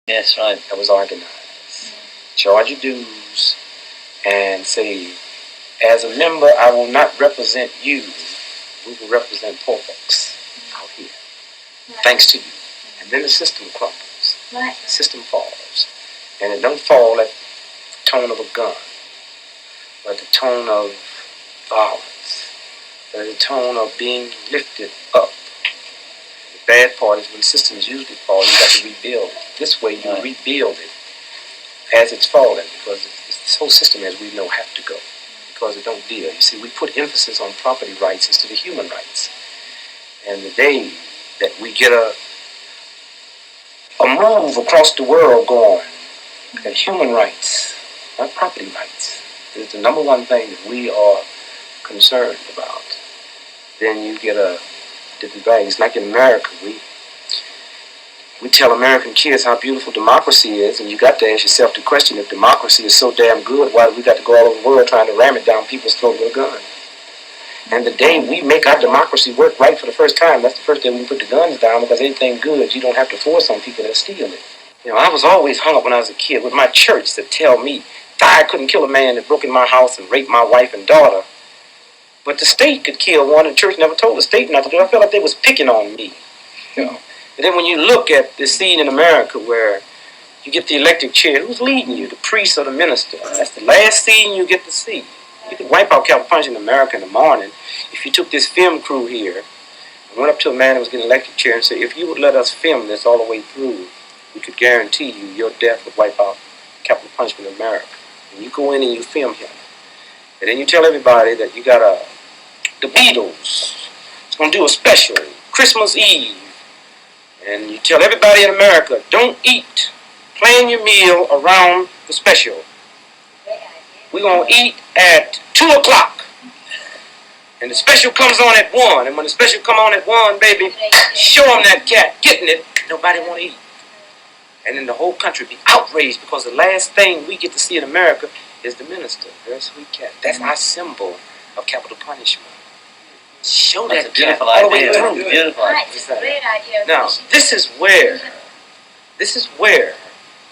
Yes, right. That was organized. Charge your dues and say, as a member, I will not represent you. We will represent poor folks out here. Thanks to you. And then the system crumbles. The system falls. And it don't fall at the tone of a gun, but the tone of violence, but the tone of being lifted up. The bad part is when systems usually fall, you got to rebuild it. This way you rebuild it as it's fallen, because this whole system, as we know, have to go, because it don't deal. You see, we put emphasis on property rights instead of human rights. And the day that we get a move across the world going, that human rights, not property rights, is the number one thing that we are concerned about, then you get a different thing. It's like in America, we tell American kids how beautiful democracy is, and you got to ask yourself the question, if democracy is so damn good, why do we got to go all over the world trying to ram it down people's throat with a gun? And the day we make our democracy work right for the first time, that's the first day we put the guns down, because anything good, you don't have to force on people that steal it. You know, I was always hung up when I was a kid with my church to tell me if I couldn't kill a man that broke in my house and raped my wife and daughter, but the state could kill one, and the church never told the state not to do it. I felt like they was picking on me. You know. And then when you look at the scene in America where you get the electric chair, who's leading you, the priest or the minister? That's the last scene you get to see. You could wipe out capital punishment in America in the morning if you took this film crew here and went up to a man that was getting an electric chair and said, if you would let us film this all the way through, we could guarantee you your death would wipe out capital punishment in America. And you go in and you film him. And then you tell everybody that you got the Beatles. It's going to do a special, Christmas Eve. And you tell everybody in America, don't eat. Plan your meal around the special. We're going to eat at 2 o'clock. And the special comes on at 1. And when the special come on at 1, baby, show them that cat getting it. Nobody want to eat. And then the whole country be outraged, because the last thing we get to see in America is the minister. Very sweet cat. That's our symbol of capital punishment. Show That's that a beautiful cat all the way idea. through. Beautiful. Right, it's a great idea. Now, this is where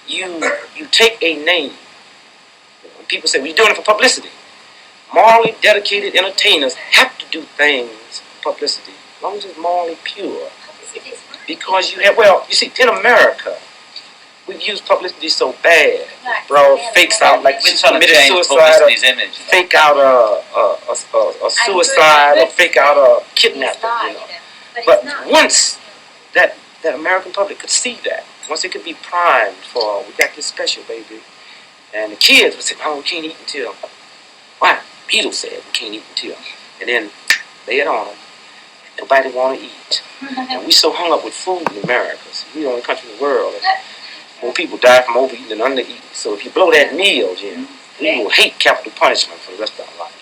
you take a name. When people say, well, you're doing it for publicity. Morally dedicated entertainers have to do things for publicity, as long as it's morally pure. Because you have, well, you see, in America, we've used publicity so bad. Bro, fakes out like We're she trying to committed change suicide, publicity's image. fake out a suicide, or fake out a kidnapping. You know. But once that American public could see that, once it could be primed for, we got this special, baby, and the kids would say, oh, we can't eat until, why? Beatles said we can't eat until, and then lay it on them. Nobody want to eat. And we so hung up with food in America. So we're the only country in the world that more people die from overeating than undereating. So if you blow that meal, Jim, we will hate capital punishment for the rest of our life.